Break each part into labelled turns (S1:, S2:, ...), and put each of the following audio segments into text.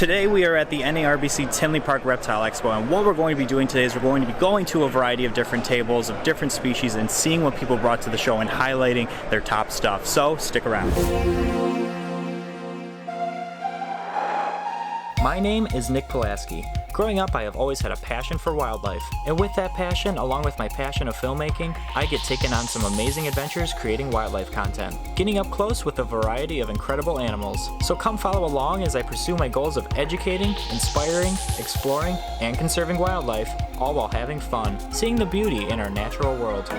S1: Today we are at the NARBC Tinley Park Reptile Expo, and what we're going to be doing today is we're going to be going to a variety of different tables of different species and seeing what people brought to the show and highlighting their top stuff. So stick around. My name is Nick Pulaski. Growing up, I have always had a passion for wildlife, and with that passion, along with my passion of filmmaking, I get taken on some amazing adventures creating wildlife content, getting up close with a variety of incredible animals. So come follow along as I pursue my goals of educating, inspiring, exploring, and conserving wildlife, all while having fun, seeing the beauty in our natural world.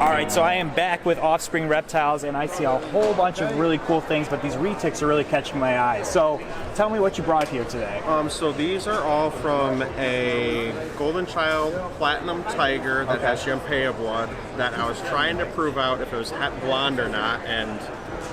S1: Alright, so I am back with Offspring Reptiles, and I see a whole bunch of really cool things, but these retics are really catching my eye. So tell me what you brought here today.
S2: So these are all from a Golden Child Platinum Tiger that has Champagne blood that I was trying to prove out if it was het blonde or not, and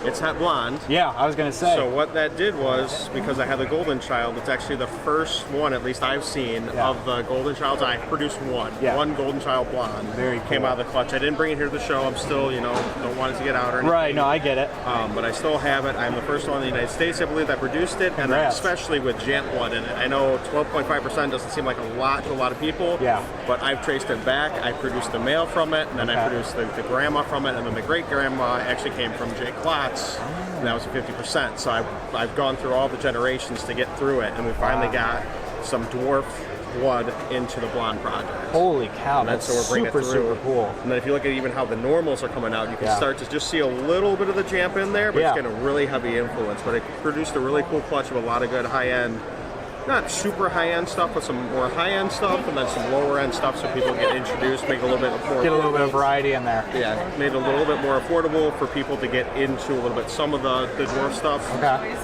S2: it's het blonde.
S1: Yeah, I was going to say.
S2: So what that did was, because I had the Golden Child, it's actually the first one, at least I've seen, of the Golden Childs. I produced one. One Golden Child blonde.
S1: Very cool.
S2: Came out of the clutch. I didn't bring it here to the show. I'm still, don't want it to get out or anything.
S1: Right, no, I get it.
S2: But I still have it. I'm the first one in the United States, I believe, that produced it, and especially with Jant blood in it. I know 12.5% doesn't seem like a lot to a lot of people, but I've traced it back. I produced the male from it, and then I produced the grandma from it, and then the great-grandma actually came from Jay Klotz, and that was 50%. So I've gone through all the generations to get through it, and we finally got some dwarf blood into the blonde project.
S1: Holy cow, that's super cool.
S2: And then if you look at even how the normals are coming out, you can start to just see a little bit of the Jamp in there, but it's getting a really heavy influence. But it produced a really cool clutch of a lot of good high-end, not super high-end stuff, but some more high-end stuff, and then some lower-end stuff so people get introduced, make it a little bit more...
S1: Get a little bit of variety in there.
S2: Yeah, made it a little bit more affordable for people to get into a little bit some of the dwarf stuff.
S1: Okay.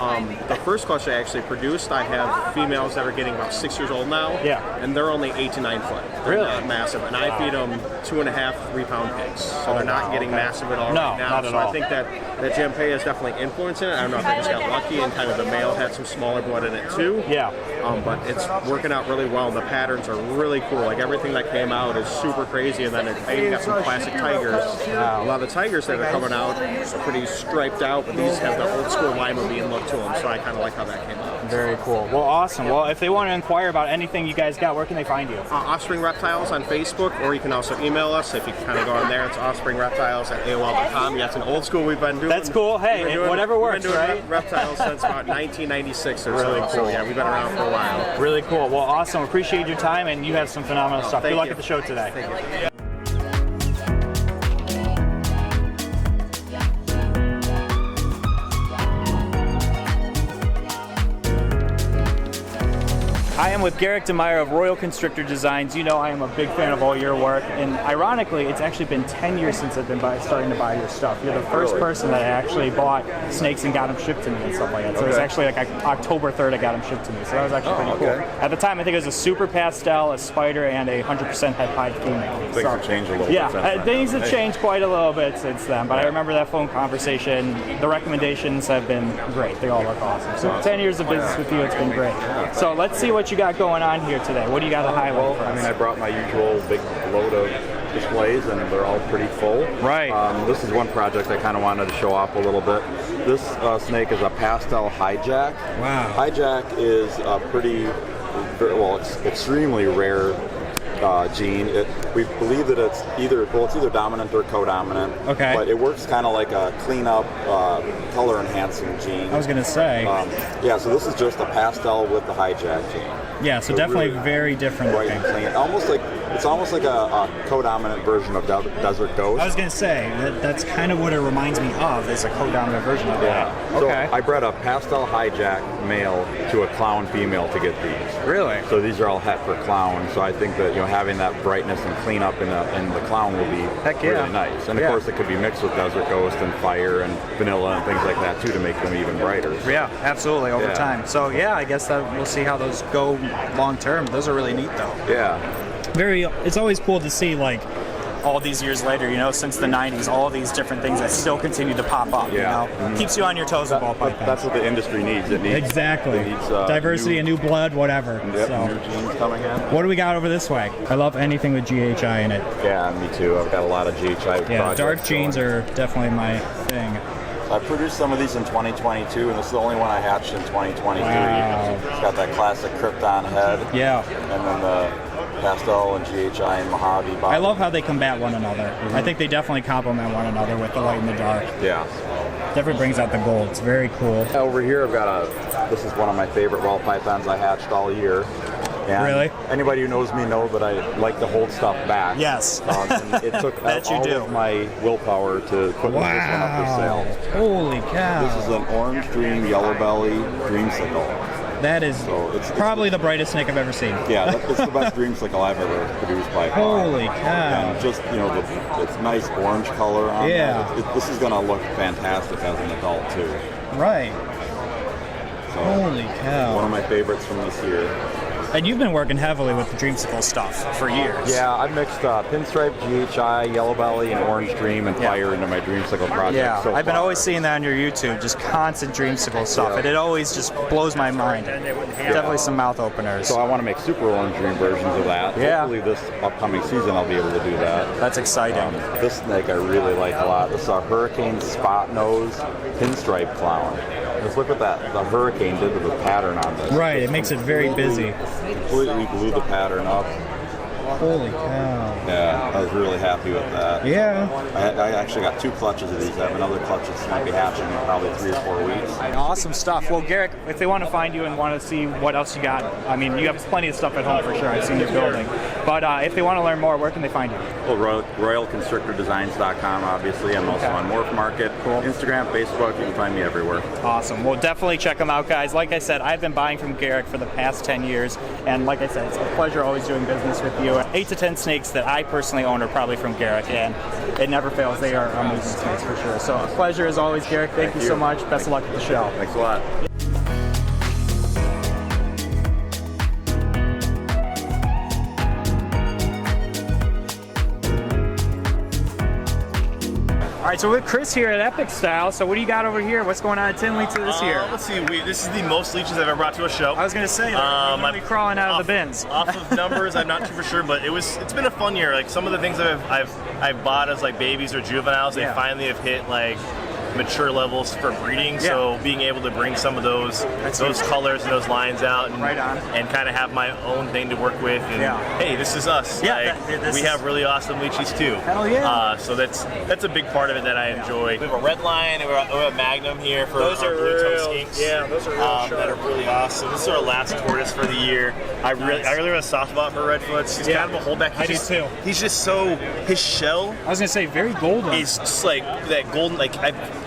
S2: The first clutch I actually produced, I have females that are getting about 6 years old now, and they're only 8 to 9 foot. They're not massive, and I feed them 2.5, 3 pound pigs, so they're not getting massive at all right now.
S1: Not at all.
S2: I think that Champagne is definitely influencing it. I don't know if I just got lucky and kind of the male had some smaller blood in it too. But it's working out really well, and the patterns are really cool. Like everything that came out is super crazy, and then I even got some classic tigers. A lot of the tigers that are coming out are pretty striped out, but these have the old school lima bean look to them, so I kind of like how that came out.
S1: Very cool. Well, awesome. Well, if they want to inquire about anything you guys got, where can they find you?
S2: Offspring Reptiles on Facebook, or you can also email us if you kind of go on there. It's offspringreptiles@AOL.com. Yeah, it's an old school we've been doing.
S1: That's cool. Hey, whatever works,
S2: right?
S1: right?
S2: We've been doing reptiles since about 1996 or so. So yeah, we've been around for a while.
S1: Really cool. Well, awesome. Appreciate your time, and you have some phenomenal stuff. Good luck at the show today.
S2: Thank you.
S1: I am with Garrick DeMeyer of Royal Constrictor Designs. You know I am a big fan of all your work, and ironically, it's actually been 10 years since I've been starting to buy your stuff. You're the first person that actually bought snakes and got them shipped to me and stuff like that. So it was actually like October 3rd I got them shipped to me, so that was actually pretty cool. At the time, I think it was a super pastel, a spider, and a 100% het pied female.
S3: Things have changed a little bit since then.
S1: Things have changed quite a little bit since then, but I remember that phone conversation. The recommendations have been great. They all look awesome. So 10 years of business with you, it's been great. So let's see what you got going on here today. What do you got to highlight for us?
S3: I mean, I brought my usual big load of displays, and they're all pretty full.
S1: Right.
S3: This is one project I kind of wanted to show off a little bit. This snake is a pastel hijack.
S1: Wow.
S3: Hijack is a it's extremely rare gene. We believe that it's either dominant or co-dominant.
S1: Okay.
S3: But it works kind of like a cleanup, color enhancing gene.
S1: I was gonna say.
S3: So this is just a pastel with the hijack gene.
S1: Yeah, so definitely really very different
S3: looking. Bright and clean. It's almost like a co-dominant version of Desert Ghost.
S1: I was gonna say that's kind of what it reminds me of, is a co-dominant version of that. Okay.
S3: So I bred a pastel hijack male to a clown female to get these.
S1: Really?
S3: So these are all het for clown. So I think that having that brightness and cleanup in the clown will be really nice. And of course it could be mixed with Desert Ghost and Fire and Vanilla and things like that too to make them even brighter.
S1: Yeah, absolutely, over time. So yeah, I guess that we'll see how those go long term. Those are really neat though.
S3: Yeah.
S1: It's always cool to see like all these years later, you know, since the 90s, all these different things that still continue to pop up, you know? Keeps you on your toes with ball pythons.
S3: That's what the industry needs. It needs
S4: exactly.
S3: It needs,
S4: diversity and new blood, whatever.
S3: Yep,
S4: so.
S3: new genes coming in.
S4: What do we got over this way? I love anything with GHI in it.
S3: Yeah, me too. I've got a lot of GHI projects.
S4: Dark genes are definitely my thing.
S3: I produced some of these in 2022, and this is the only one I hatched in 2023.
S4: Wow.
S3: It's got that classic Krypton head.
S4: Yeah.
S3: And then the pastel and GHI and Mojave body.
S4: I love how they combat one another. I think they definitely complement one another with the light and the dark.
S3: Yeah.
S4: Definitely brings out the gold. It's very cool.
S3: Over here, I've got this is one of my favorite ball pythons I hatched all year. And
S4: really?
S3: Anybody who knows me knows that I like to hold stuff back.
S4: Yes.
S3: And it took all of my willpower to put this one up for sale.
S4: Holy cow.
S3: This is an orange dream, yellow belly dreamsicle.
S4: That is probably the brightest snake I've ever seen.
S3: Yeah, it's the best dreamsicle I've ever produced by far.
S4: Holy cow.
S3: And just, you know, it's nice orange color on it. This is going to look fantastic as an adult, too.
S4: Right.
S3: So,
S4: holy cow.
S3: One of my favorites from this year.
S4: And you've been working heavily with the dreamsicle stuff for years.
S3: Yeah, I've mixed pinstripe, GHI, yellow belly, and orange dream and fire into my dreamsicle project.
S1: Yeah, I've been always seeing that on your YouTube, just constant dreamsicle stuff, and it always just blows my mind. Definitely some mouth openers.
S3: So I want to make super orange dream versions of that.
S1: Yeah.
S3: Hopefully this upcoming season I'll be able to do that.
S1: That's exciting.
S3: This snake I really like a lot. This is a hurricane spot nose pinstripe clown. Just look at that. The hurricane did to the pattern on this.
S4: Right, it makes it very busy.
S3: Completely blew the pattern up.
S4: Holy cow.
S3: Yeah, I was really happy with that.
S4: Yeah.
S3: I actually got 2 clutches of these. I have another clutch that's going to be hatching in probably 3 or 4 weeks.
S1: Awesome stuff. Well, Garrick, if they want to find you and want to see what else you got, I mean, you have plenty of stuff at home for sure. I've seen your building. But if they want to learn more, where can they find you?
S3: Well, RoyalConstrictorDesigns.com, obviously. I'm also on Morph Market, Instagram, Facebook. You can find me everywhere.
S1: Awesome. Well, definitely check them out, guys. Like I said, I've been buying from Garrick for the past 10 years. And like I said, it's a pleasure always doing business with you. 8 to 10 snakes that I personally own are probably from Garrick, and it never fails. They are amazing snakes for sure. So a pleasure as always, Garrick. Thank you so much. Best of luck with the show.
S3: Thanks a lot.
S1: All right, so we're with Chris here at Epic Style. So what do you got over here? What's going on at Tinley this year?
S5: Let's see. This is the most leeches I've ever brought to a show.
S1: I was going to say, I'm crawling out of the bins.
S5: Off of numbers, I'm not too for sure, but it's been a fun year. Like some of the things I've bought as like babies or juveniles, they finally have hit like mature levels for breeding. So being able to bring some of those colors and those lines out and and kind of have my own thing to work with. And hey, this is us.
S1: Yeah,
S5: we have really awesome leeches too.
S1: Hell yeah.
S5: So that's a big part of it that I enjoy. We have a red line and we have a Magnum here for
S2: those
S5: our
S2: are
S5: blue toe
S2: real,
S5: skinks.
S2: Yeah, those are real sharp.
S5: That are really awesome. This is our last tortoise for the year. I really have a soft spot for redfoots. He's kind of a holdback.
S1: I do too.
S5: He's just so, his shell
S1: I was going to say, very golden.
S5: is just like that golden,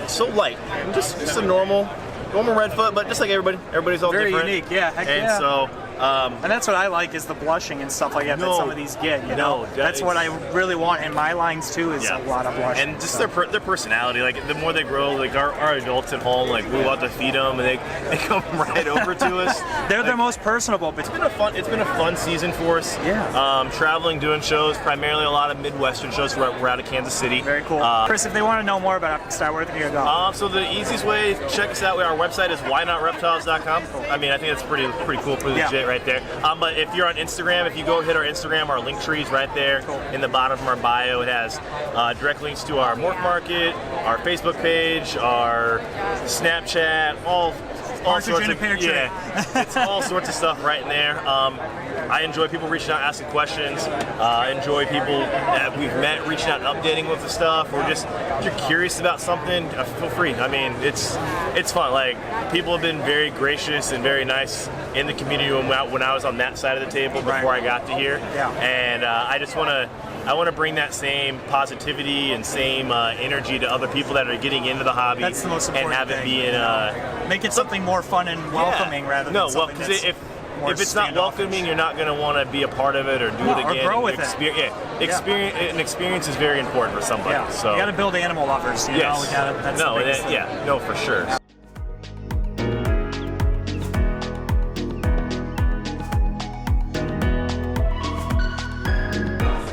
S5: so light. Just a normal redfoot, but just like everybody's all
S1: very
S5: different.
S1: unique. Yeah, heck
S5: and so.
S1: And that's what I like is the blushing and stuff like that that some of these get. You know, that's what I really want in my lines too. Is a lot of blushing
S5: and just their personality. Like the more they grow, like our adults at home, like we want to feed them, and they come right over to us.
S1: They're the most personable. But
S5: it's been a fun season for us.
S1: Yeah.
S5: Traveling, doing shows, primarily a lot of Midwestern shows. We're out of Kansas City.
S1: Very cool. Chris, if they want to know more about Epic Style, where can you go?
S5: So the easiest way to check us out, our website is whynotreptiles.com. I mean, I think that's pretty cool, pretty legit right there. But if you're on Instagram, if you go hit our Instagram, our link tree is right there in the bottom of our bio. It has direct links to our Morph Market, our Facebook page, our Snapchat, all sorts of it's all sorts of stuff right in there. I enjoy people reaching out, asking questions. I enjoy people that we've met reaching out and updating with the stuff, or just if you're curious about something, feel free. I mean, it's fun. Like people have been very gracious and very nice in the community when I was on that side of the table before I got to here. And I just want to bring that same positivity and same energy to other people that are getting into the hobby.
S1: That's the most important
S5: and have
S1: thing.
S5: It be
S1: make it something more fun and welcoming rather than something that's
S5: if it's not welcoming, you're not going to want to be a part of it or do it again.
S1: Or grow with
S5: An experience is very important for somebody.
S1: Yeah.
S5: So
S1: you got to build animal lovers. You know? That's the biggest thing.
S5: No, for sure.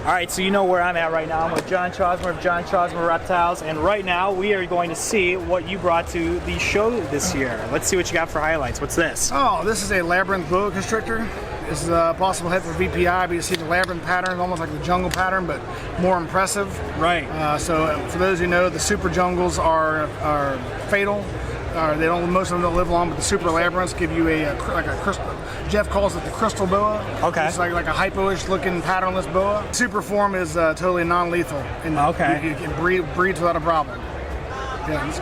S4: All right, so you know where I'm at right now. I'm with John Chormer of John Chormer Reptiles, and right now we are going to see what you brought to the show this year. Let's see what you got for highlights. What's this?
S6: Oh, this is a labyrinth boa constrictor. This is a possible hit for VPI, but you see the labyrinth pattern, almost like the jungle pattern, but more impressive.
S4: Right.
S6: So for those who know, the super jungles are fatal. They don't. Most of them don't live long, but the super labyrinths give you like a crystal. Jeff calls it the crystal boa.
S4: Okay.
S6: It's like a hypo-ish looking patternless boa. Super form is totally non-lethal, and you can breeds without a problem. Yeah, this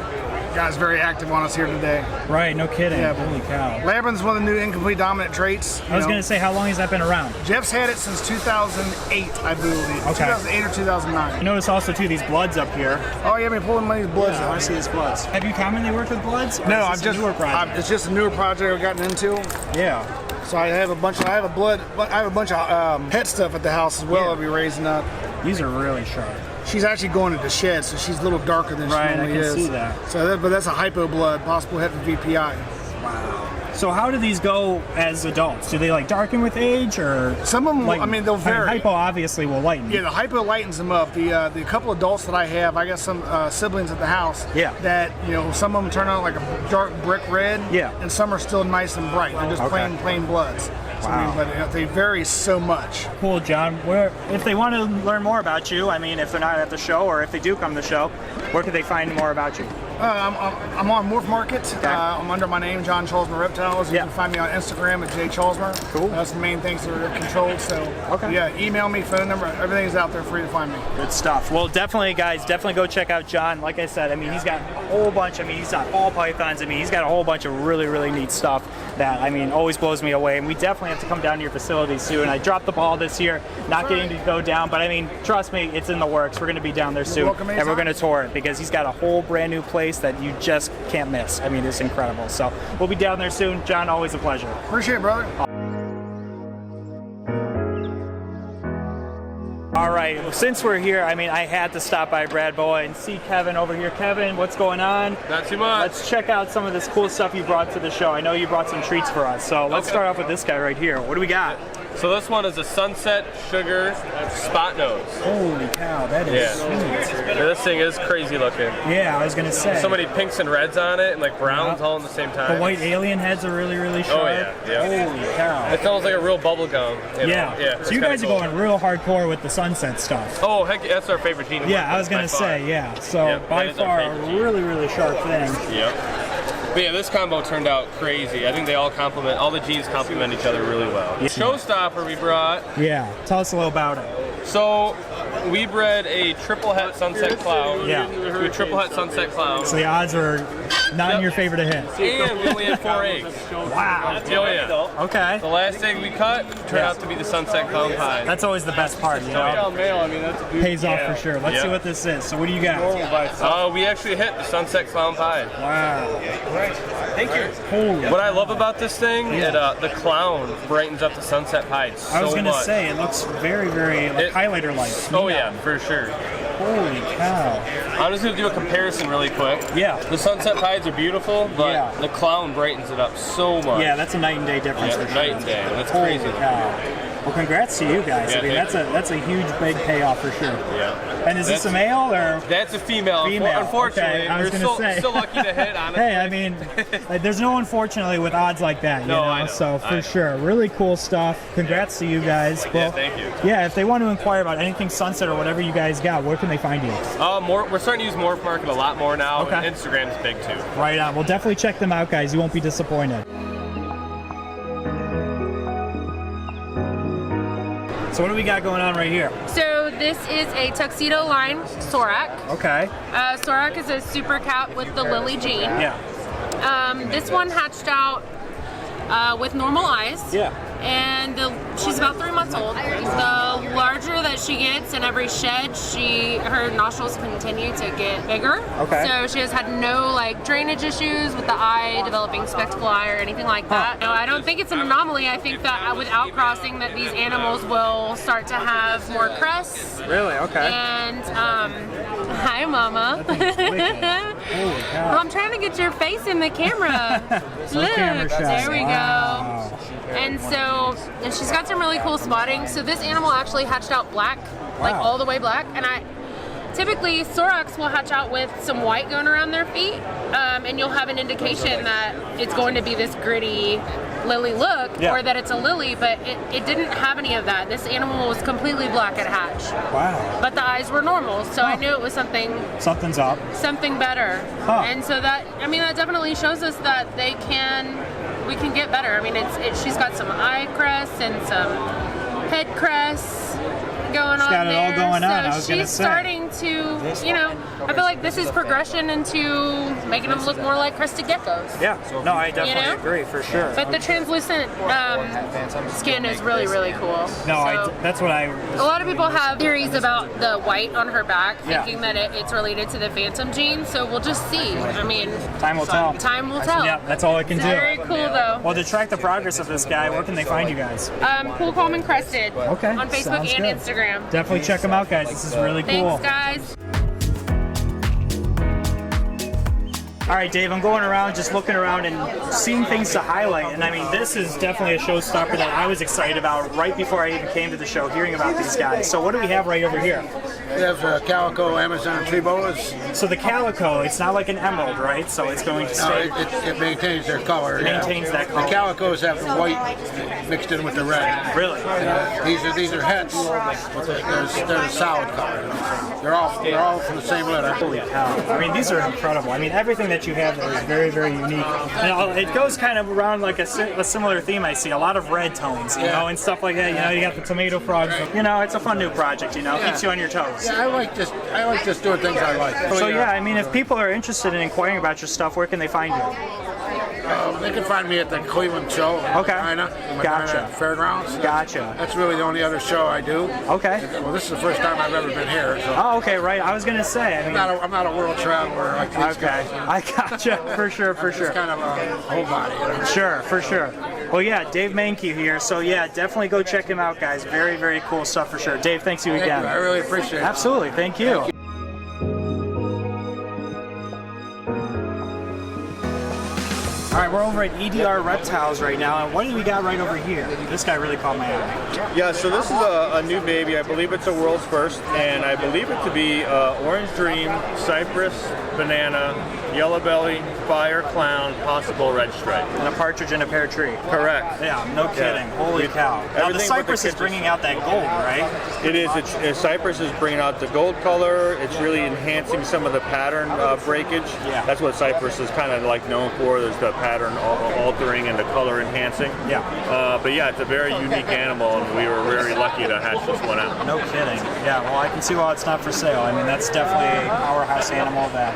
S6: guy's very active on us here today.
S4: Right, no kidding.
S6: Yeah,
S4: holy cow.
S6: Labyrinth's one of the new incomplete dominant traits.
S4: I was going to say, how long has that been around?
S6: Jeff's had it since 2008, I believe.
S4: Okay.
S6: 2008 or 2009.
S4: I notice also too these bloods up here.
S6: Oh yeah, I've been pulling one of these bloods out.
S4: I see these bloods. Have you commonly worked with bloods?
S6: No, it's just a newer project I've gotten into.
S4: Yeah.
S6: So I have a bunch of pet stuff at the house as well. I'll be raising up.
S4: These are really sharp.
S6: She's actually going into shed, so she's a little darker than she normally is.
S4: I can see that.
S6: So but that's a hypo blood, possible hit for VPI.
S4: Wow. So how do these go as adults? Do they like darken with age, or
S6: some of them? I mean, they'll vary.
S4: Hypo obviously will lighten.
S6: Yeah, the hypo lightens them up. The couple adults that I have, I got some siblings at the house.
S4: Yeah.
S6: That some of them turn out like a dark brick red.
S4: Yeah.
S6: And some are still nice and bright. They're just plain bloods. So,
S4: wow.
S6: But they vary so much.
S4: Cool, John. If they want to learn more about you, I mean, if they're not at the show, or if they do come to the show, where could they find more about you?
S6: I'm on Morph Market. Okay. I'm under my name, John Chormer Reptiles. You can find me on Instagram at jchormer.
S4: Cool.
S6: That's the main things that are controlled. So yeah, email me, phone number, everything's out there for you to find me.
S4: Good stuff. Well, definitely, guys, go check out John. Like I said, I mean, he's got a whole bunch. I mean, he's got all pythons. I mean, he's got a whole bunch of really, really neat stuff that, I mean, always blows me away. And we definitely have to come down to your facility soon. I dropped the ball this year, not getting to go down, but I mean, trust me, it's in the works. We're going to be down there soon, and we're going to tour it because he's got a whole brand new place that you just can't miss. I mean, it's incredible. So we'll be down there soon. John, always a pleasure.
S6: Appreciate it, brother.
S4: All right, well, since we're here, I mean, I had to stop by Brad Boa and see Kevin over here. Kevin, what's going on?
S7: Not too much.
S4: Let's check out some of this cool stuff you brought to the show. I know you brought some treats for us, so let's start off with this guy right here. What do we got?
S7: So this one is a Sunset Sugar Spot Nose.
S4: Holy cow, that is sweet.
S7: Yeah, this thing is crazy looking.
S4: Yeah, I was going to say.
S7: So many pinks and reds on it, and like browns all at the same time.
S4: The white alien heads are really, really sharp.
S7: Oh yeah.
S4: Holy cow.
S7: It's almost like a real bubble gum.
S4: Yeah. So you guys are going real hardcore with the Sunset stuff.
S7: Oh, heck, that's our favorite gene.
S4: Yeah, I was going to say, yeah. So by far, a really, really sharp thing.
S7: Yep. But yeah, this combo turned out crazy. I think they all the genes complement each other really well. Yeah. Showstopper we brought.
S4: Yeah, tell us a little about it.
S7: So we bred a triple het sunset clown.
S4: Yeah.
S7: To a triple het sunset clown.
S4: So the odds are not in your favor to hit.
S7: And we only had 4 eggs.
S4: Wow.
S7: Oh yeah.
S4: Okay.
S7: The last egg we cut turned out to be the sunset clown pie.
S4: That's always the best part, you know? Pays off for sure. Let's see what this is. So what do you got?
S7: We actually hit the sunset clown pie.
S4: Wow.
S7: Thank you.
S4: Holy
S7: what I love about this thing, the clown brightens up the sunset pie so much.
S4: I was going to say, it looks very, very highlighter-like.
S7: Oh yeah, for sure.
S4: Holy cow.
S7: I'm just going to do a comparison really quick.
S4: Yeah.
S7: The sunset pies are beautiful, but the clown brightens it up so much.
S4: Yeah, that's a night and day difference.
S7: Yeah, night and day. That's
S4: Holy
S7: crazy.
S4: Cow. Well, congrats to you guys.
S7: Yeah,
S4: I mean, that's a huge, big payoff for sure.
S7: Yeah.
S4: And is this a male or?
S7: That's a female. Unfortunately,
S4: okay. I was
S7: going to say. Still lucky to hit, honestly.
S4: Hey, I mean, there's no unfortunately with odds like that, you know?
S7: I know.
S4: So for sure, really cool stuff. Congrats to you guys. Well,
S7: thank you.
S4: Yeah, if they want to inquire about anything Sunset or whatever you guys got, where can they find you?
S7: We're starting to use Morph Market a lot more now. Okay. And Instagram is big too.
S4: Right on. Well, definitely check them out, guys. You won't be disappointed. So what do we got going on right here?
S8: So this is a tuxedo line Sorak.
S4: Okay.
S8: Sorak is a super cat with the lily gene.
S4: Yeah.
S8: This one hatched out with normal eyes.
S4: Yeah.
S8: And she's about 3 months old. The larger that she gets in every shed, her nostrils continue to get bigger.
S4: Okay.
S8: So she has had no like drainage issues with the eye developing spectacle eye or anything like that. No, I don't think it's an anomaly. I think that with outcrossing that these animals will start to have more crests.
S4: Really? Okay.
S8: And hi, Mama.
S4: Holy cow.
S8: Well, I'm trying to get your face in the camera. Look,
S4: camera shot.
S8: There we
S4: Wow.
S8: go. And so she's got some really cool spotting. So this animal actually hatched out black. black, like all the way black. And typically Soraks will hatch out with some white going around their feet, and you'll have an indication that it's going to be this gritty lily look, or that it's a lily, but it didn't have any of that. This animal was completely black at hatch.
S4: Wow.
S8: But the eyes were normal, so I knew it was
S4: something's up.
S8: Something better. And so that, I mean, that definitely shows us that we can get better. I mean, she's got some eye crests and some head crests going on
S4: got it
S8: there.
S4: all going on. I was
S8: she's starting to, I feel like this is progression into making them look more like crested geckos.
S4: Yeah, no, I definitely agree for sure.
S8: But the translucent skin is really, really cool.
S4: No, that's what I.
S8: A lot of people have theories about the white on her back, thinking that it's related to the phantom gene. So we'll just see. I mean,
S4: time will tell.
S8: Time will tell.
S4: Yeah, that's all I can do.
S8: Very cool though.
S4: Well, to track the progress of this guy, where can they find you guys?
S8: Cool, Calm, and Crested.
S4: Okay.
S8: On Facebook and Instagram.
S4: Definitely check them out, guys. This is really cool.
S8: Thanks, guys.
S4: All right, Dave, I'm going around just looking around and seeing things to highlight. And I mean, this is definitely a showstopper that I was excited about right before I even came to the show, hearing about these guys. So what do we have right over here?
S9: We have Calico, Amazon, Tree Bas.
S4: So the Calico, it's not like an emerald, right? So it's going to stay.
S9: No, it maintains their color.
S4: It maintains that color.
S9: The Calicos have the white mixed in with the red.
S4: Really?
S9: These are hets. They're a solid color. They're all from the same litter.
S4: Holy cow! I mean, these are incredible. I mean, everything that you have there is very, very unique. And it goes kind of around like a similar theme. I see a lot of red tones, you know, and stuff like that. You know, you got the tomato frogs. You know, it's a fun new project. You know, keeps you on your toes.
S9: Yeah, I like just doing things I like.
S4: So yeah, I mean, if people are interested in inquiring about your stuff, where can they find you?
S9: They can find me at the Cleveland show.
S4: Okay.
S9: Gotcha. Fairgrounds.
S4: Gotcha.
S9: That's really the only other show I do.
S4: Okay.
S9: Well, this is the first time I've ever been here. So.
S4: Oh, okay, right. I was gonna say. I mean,
S9: I'm not a world traveler like these guys.
S4: I gotcha. For sure.
S9: It's kind of a whole body. You know?
S4: Sure, for sure. Well, yeah, Dave Mankey here. So yeah, definitely go check him out, guys. Very, very cool stuff for sure. Dave, thanks you again.
S9: I really appreciate it.
S4: Absolutely. Thank you. All right, we're over at EDR Reptiles right now, and what do we got right over here? This guy really caught my eye.
S2: Yeah, so this is a new baby. I believe it's a world's first, and I believe it to be Orange Dream, Cypress, Banana, Yellow Belly, Fire, Clown, possible Red Stripe.
S4: And a partridge in a pear tree.
S2: Correct.
S4: Yeah, no kidding. Holy cow. Now the Cypress is bringing out that gold, right?
S2: It is. Cypress is bringing out the gold color. It's really enhancing some of the pattern breakage.
S4: Yeah.
S2: That's what Cypress is kind of like known for. There's the pattern altering and the color enhancing.
S4: Yeah.
S2: But yeah, it's a very unique animal, and we were very lucky to hatch this one out.
S4: No kidding. Yeah, well, I can see why it's not for sale. I mean, that's definitely a powerhouse animal that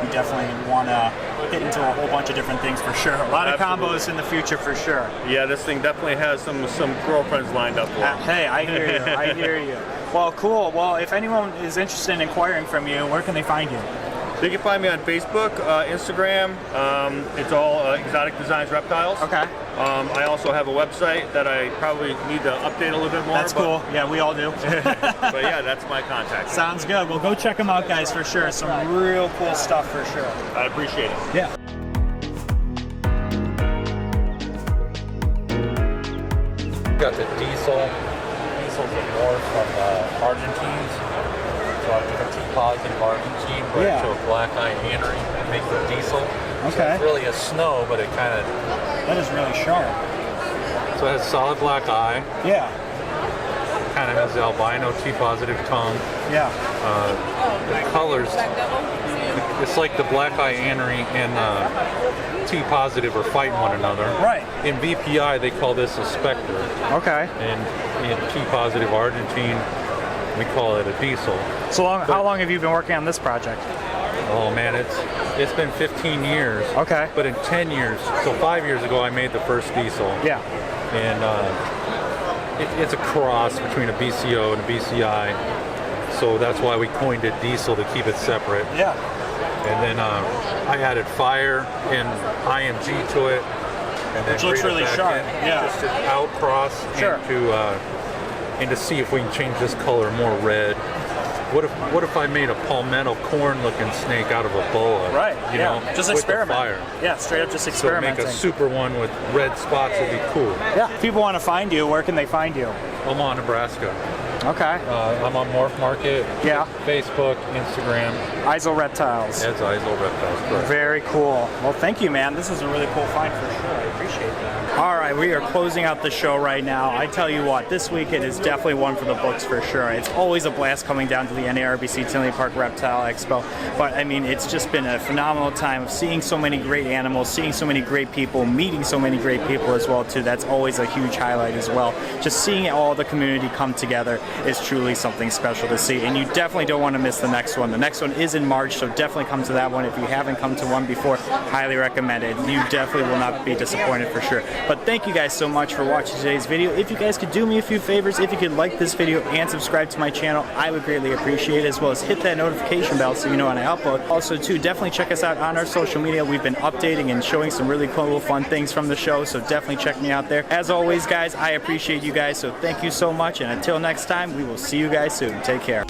S4: you definitely want to get into a whole bunch of different things for sure. A lot of combos in the future for sure.
S2: Yeah, this thing definitely has some girlfriends lined up for it.
S4: Hey, I hear you. I hear you. Well, cool. Well, if anyone is interested in inquiring from you, where can they find you?
S2: They can find me on Facebook, Instagram. It's all Exotic Designs Reptiles.
S4: Okay.
S2: I also have a website that I probably need to update a little bit more.
S4: That's cool. Yeah, we all do.
S2: But yeah, that's my contact.
S4: Sounds good. Well, go check them out, guys, for sure. Some real cool stuff for sure.
S2: I appreciate it.
S4: Yeah.
S3: Got the diesel. Diesel's are more from Argentines. So I took a T-positive Argentine, brought it to a black eye Henry, and make the diesel.
S4: Okay.
S3: So it's really a snow, but it kind of...
S4: That is really sharp.
S3: So it has solid black eye.
S4: Yeah.
S3: Kind of has the albino T-positive tongue.
S4: Yeah.
S3: The colors, it's like the black eye Henry and T-positive are fighting one another.
S4: Right.
S3: In VPI, they call this a specter.
S4: Okay.
S3: And in T-positive Argentine, we call it a diesel.
S4: So how long have you been working on this project?
S3: Oh man, it's been 15 years.
S4: Okay.
S3: But in 10 years, so 5 years ago, I made the first diesel.
S4: Yeah.
S3: And it's a cross between a BCO and a BCI. So that's why we coined it diesel, to keep it separate.
S4: Yeah.
S3: And then I added fire and IMG to it. And then
S4: which looks really sharp. Yeah.
S3: Just to outcross
S4: sure.
S3: and to see if we can change this color more red. What if I made a palmetto corn-looking snake out of a boa?
S4: Right.
S3: You know,
S4: just
S3: with
S4: experiment.
S3: The fire.
S4: Yeah, straight up just experimenting.
S3: So make a super one with red spots would be cool.
S4: Yeah. If people want to find you, where can they find you?
S3: Omaha, Nebraska.
S4: Okay.
S10: I'm on Morph Market.
S4: Yeah.
S10: Facebook, Instagram.
S4: EDR Reptiles.
S10: It's EDR Reptiles, correct.
S4: Very cool. Well, thank you, man. This is a really cool find for sure. I appreciate that. All right, we are closing out the show right now. I tell you what, this weekend is definitely one for the books for sure. It's always a blast coming down to the NARBC Tinley Park Reptile Expo. But I mean, it's just been a phenomenal time of seeing so many great animals, seeing so many great people, meeting so many great people as well too. That's always a huge highlight as well. Just seeing all the community come together is truly something special to see. And you definitely don't want to miss the next one. The next one is in March, so definitely come to that one. If you haven't come to one before, highly recommend it. You definitely will not be disappointed for sure. But thank you guys so much for watching today's video. If you guys could do me a few favors, if you could like this video and subscribe to my channel, I would greatly appreciate it, as well as hit that notification bell so you know when I upload. Also too, definitely check us out on our social media. We've been updating and showing some really cool, fun things from the show, so definitely check me out there. As always, guys, I appreciate you guys, so thank you so much, and until next time, we will see you guys soon. Take care.